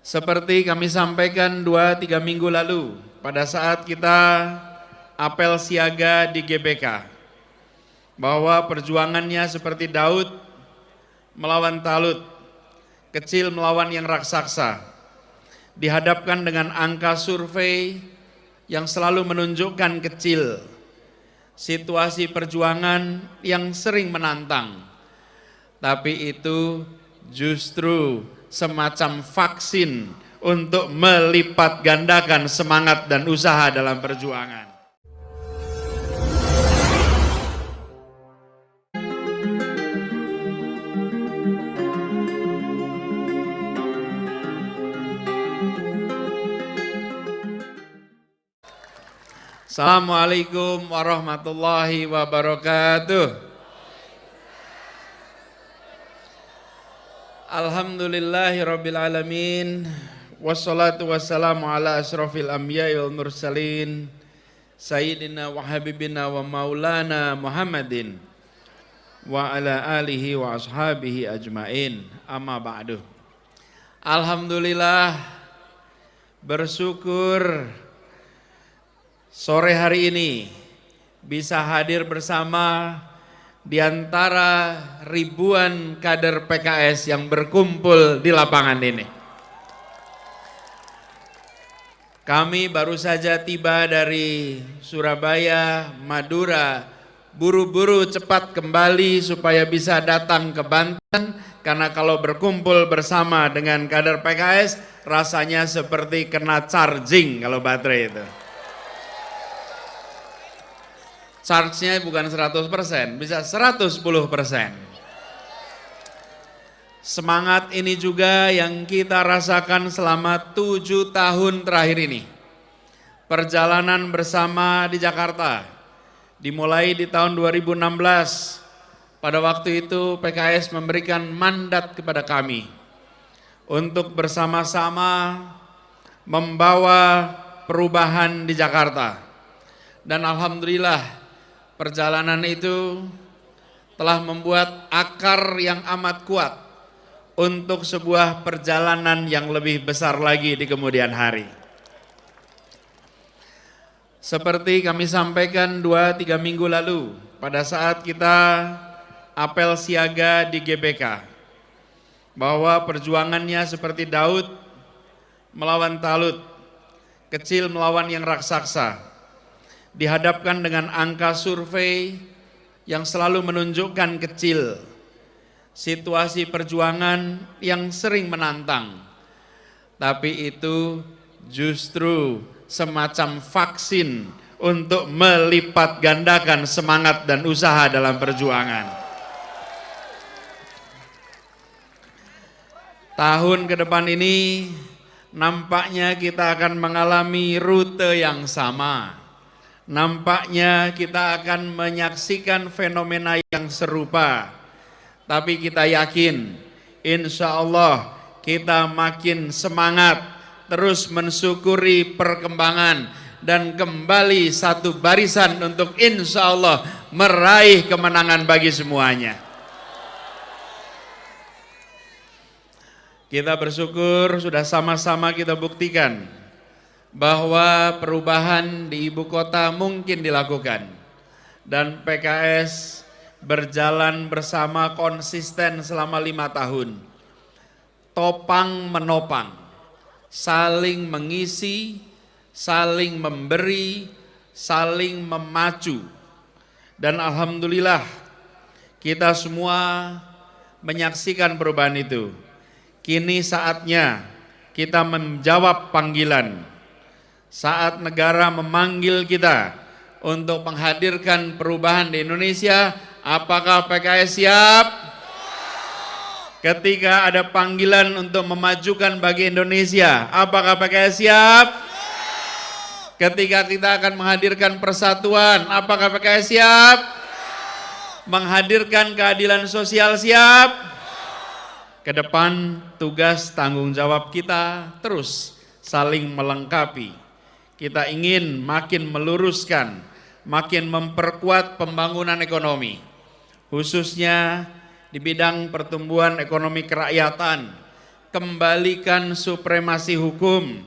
Seperti kami sampaikan 2-3 minggu lalu pada saat kita apel siaga di GBK, bahwa perjuangannya seperti Daud melawan Talut, kecil melawan yang raksasa, dihadapkan dengan angka survei yang selalu menunjukkan kecil, situasi perjuangan yang sering menantang, tapi itu justru semacam vaksin untuk melipat gandakan semangat dan usaha dalam perjuangan. Assalamualaikum warahmatullahi wabarakatuh. Alhamdulillahi rabbil alamin. Wassalatu wassalamu ala asrafil anbiya'i wal mursalin, sayyidina wa habibina wa maulana Muhammadin wa ala alihi wa ashabihi ajmain. Amma ba'du. Alhamdulillah, bersyukur sore hari ini bisa hadir bersama di antara ribuan kader PKS yang berkumpul di lapangan ini. Kami baru saja tiba dari Surabaya, Madura, buru-buru cepat kembali supaya bisa datang ke Banten, karena kalau berkumpul bersama dengan kader PKS rasanya seperti kena charging kalau baterai itu. Charge-nya bukan 100%, bisa 110%. Semangat ini juga yang kita rasakan selama 7 tahun terakhir ini. Perjalanan bersama di Jakarta, dimulai di tahun 2016. Pada waktu itu PKS memberikan mandat kepada kami untuk bersama-sama membawa perubahan di Jakarta. Dan alhamdulillah, perjalanan itu telah membuat akar yang amat kuat untuk sebuah perjalanan yang lebih besar lagi di kemudian hari. Seperti kami sampaikan 2-3 minggu lalu pada saat kita apel siaga di GBK, bahwa perjuangannya seperti Daud melawan Talut, kecil melawan yang raksasa, dihadapkan dengan angka survei yang selalu menunjukkan kecil, situasi perjuangan yang sering menantang, tapi itu justru semacam vaksin untuk melipat gandakan semangat dan usaha dalam perjuangan. Tahun ke depan ini nampaknya kita akan mengalami rute yang sama. Nampaknya kita akan menyaksikan fenomena yang serupa, tapi kita yakin insya Allah kita makin semangat terus mensyukuri perkembangan dan kembali satu barisan untuk insya Allah meraih kemenangan bagi semuanya. Kita bersyukur sudah sama-sama kita buktikan bahwa perubahan di ibu kota mungkin dilakukan, dan PKS berjalan bersama konsisten selama 5 tahun, topang menopang, saling mengisi, saling memberi, saling memacu, dan alhamdulillah kita semua menyaksikan perubahan itu. Kini saatnya kita menjawab panggilan. Saat negara memanggil kita untuk menghadirkan perubahan di Indonesia, apakah PKS siap? Ketika ada panggilan untuk memajukan bagi Indonesia, apakah PKS siap? Ketika kita akan menghadirkan persatuan, apakah PKS siap? Menghadirkan keadilan sosial siap? Ke depan tugas tanggung jawab kita terus saling melengkapi. Kita ingin makin meluruskan, makin memperkuat pembangunan ekonomi, khususnya di bidang pertumbuhan ekonomi kerakyatan, kembalikan supremasi hukum,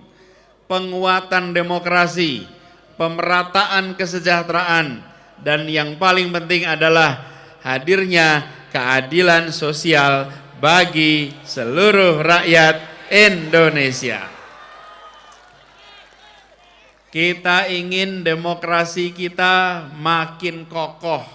penguatan demokrasi, pemerataan kesejahteraan, dan yang paling penting adalah hadirnya keadilan sosial bagi seluruh rakyat Indonesia. Kita ingin demokrasi kita makin kokoh,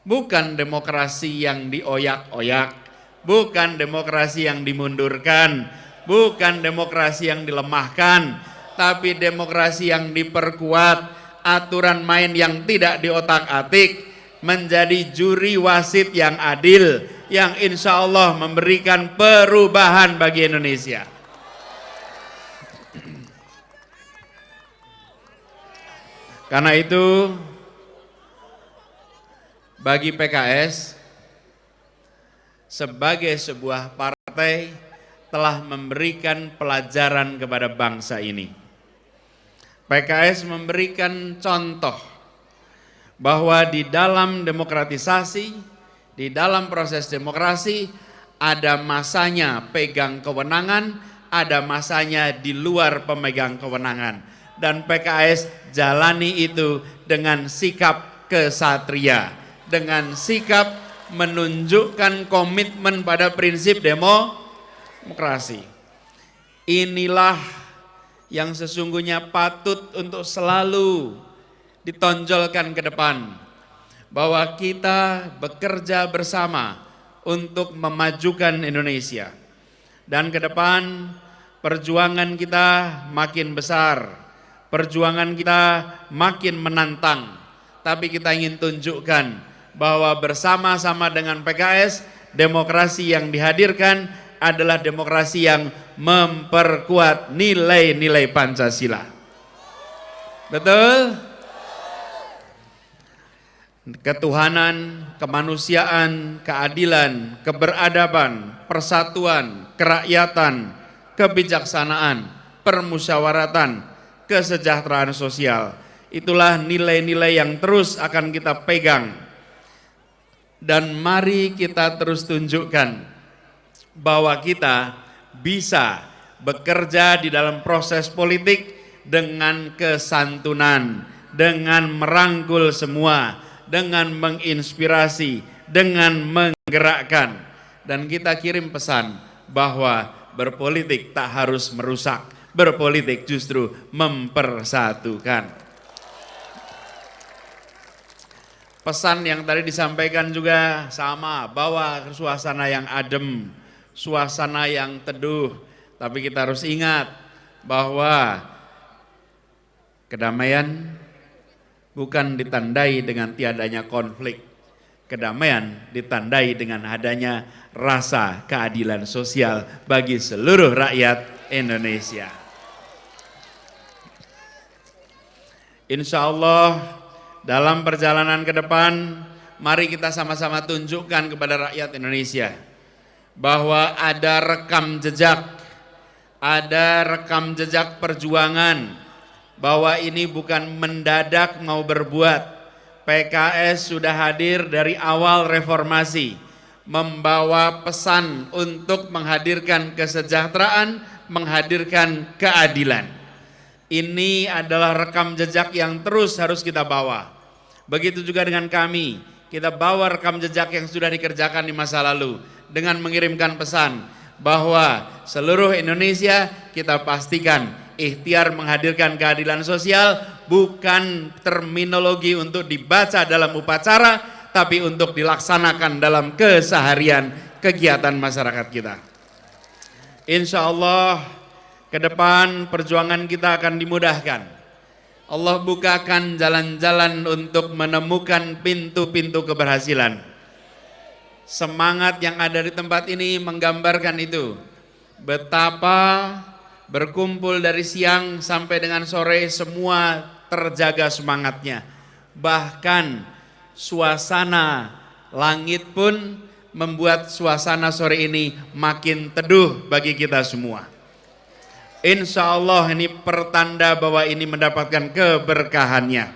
bukan demokrasi yang dioyak-oyak, bukan demokrasi yang dimundurkan, bukan demokrasi yang dilemahkan, tapi demokrasi yang diperkuat, aturan main yang tidak diotak-atik, menjadi juri wasit yang adil, yang insya Allah memberikan perubahan bagi Indonesia. Karena itu, bagi PKS, sebagai sebuah partai telah memberikan pelajaran kepada bangsa ini. PKS memberikan contoh bahwa di dalam demokratisasi, di dalam proses demokrasi, ada masanya pegang kewenangan, ada masanya di luar pemegang kewenangan. Dan PKS jalani itu dengan sikap kesatria, dengan sikap menunjukkan komitmen pada prinsip demokrasi. Inilah yang sesungguhnya patut untuk selalu ditonjolkan ke depan, bahwa kita bekerja bersama untuk memajukan Indonesia. Dan ke depan perjuangan kita makin besar, perjuangan kita makin menantang, tapi kita ingin tunjukkan bahwa bersama-sama dengan PKS, demokrasi yang dihadirkan adalah demokrasi yang memperkuat nilai-nilai Pancasila. Betul? Ketuhanan, kemanusiaan, keadilan, keberadaban, persatuan, kerakyatan, kebijaksanaan, permusyawaratan, kesejahteraan sosial. Itulah nilai-nilai yang terus akan kita pegang. Dan mari kita terus tunjukkan bahwa kita bisa bekerja di dalam proses politik dengan kesantunan, dengan merangkul semua, dengan menginspirasi, dengan menggerakkan. Dan kita kirim pesan bahwa berpolitik tak harus merusak, berpolitik justru mempersatukan. Pesan yang tadi disampaikan juga sama, bawa suasana yang adem, suasana yang teduh. Tapi kita harus ingat bahwa kedamaian bukan ditandai dengan tiadanya konflik. Kedamaian ditandai dengan adanya rasa keadilan sosial bagi seluruh rakyat Indonesia. Insya Allah dalam perjalanan ke depan, mari kita sama-sama tunjukkan kepada rakyat Indonesia bahwa ada rekam jejak perjuangan, bahwa ini bukan mendadak mau berbuat. PKS sudah hadir dari awal reformasi, membawa pesan untuk menghadirkan kesejahteraan, menghadirkan keadilan. Ini adalah rekam jejak yang terus harus kita bawa. Begitu juga dengan kami, kita bawa rekam jejak yang sudah dikerjakan di masa lalu dengan mengirimkan pesan bahwa seluruh Indonesia kita pastikan ikhtiar menghadirkan keadilan sosial bukan terminologi untuk dibaca dalam upacara, tapi untuk dilaksanakan dalam keseharian kegiatan masyarakat kita. Insya Allah ke depan perjuangan kita akan dimudahkan. Allah bukakan jalan-jalan untuk menemukan pintu-pintu keberhasilan. Semangat yang ada di tempat ini menggambarkan itu. Betapa berkumpul dari siang sampai dengan sore semua terjaga semangatnya. Bahkan suasana langit pun membuat suasana sore ini makin teduh bagi kita semua. Insya Allah ini pertanda bahwa ini mendapatkan keberkahannya.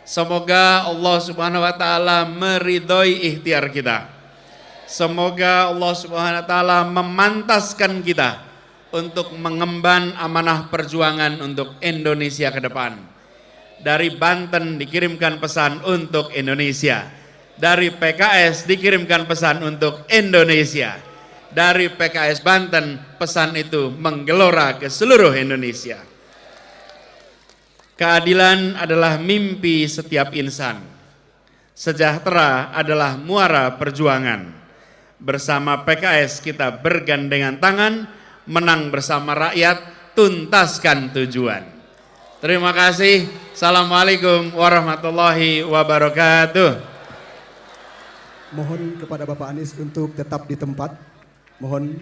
Semoga Allah Subhanahu wa Ta'ala meridhoi ikhtiar kita. Semoga Allah Subhanahu wa taala memantaskan kita untuk mengemban amanah perjuangan untuk Indonesia ke depan. Dari Banten dikirimkan pesan untuk Indonesia. Dari PKS dikirimkan pesan untuk Indonesia. Dari PKS Banten pesan itu menggelora ke seluruh Indonesia. Keadilan adalah mimpi setiap insan. Sejahtera adalah muara perjuangan. Bersama PKS kita bergandengan tangan, menang bersama rakyat, tuntaskan tujuan. Terima kasih. Assalamualaikum warahmatullahi wabarakatuh. Mohon kepada Bapak Anies untuk tetap di tempat. Mohon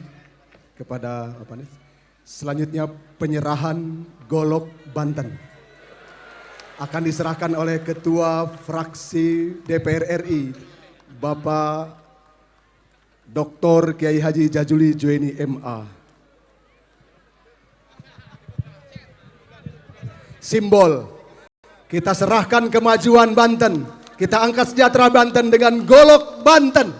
kepada Bapak Anies. Selanjutnya penyerahan golok Banten akan diserahkan oleh Ketua Fraksi DPR RI, Bapak Dr. Kiai Haji Jajuli Jueni MA. Simbol, kita serahkan kemajuan Banten, kita angkat sejahtera Banten dengan golok Banten.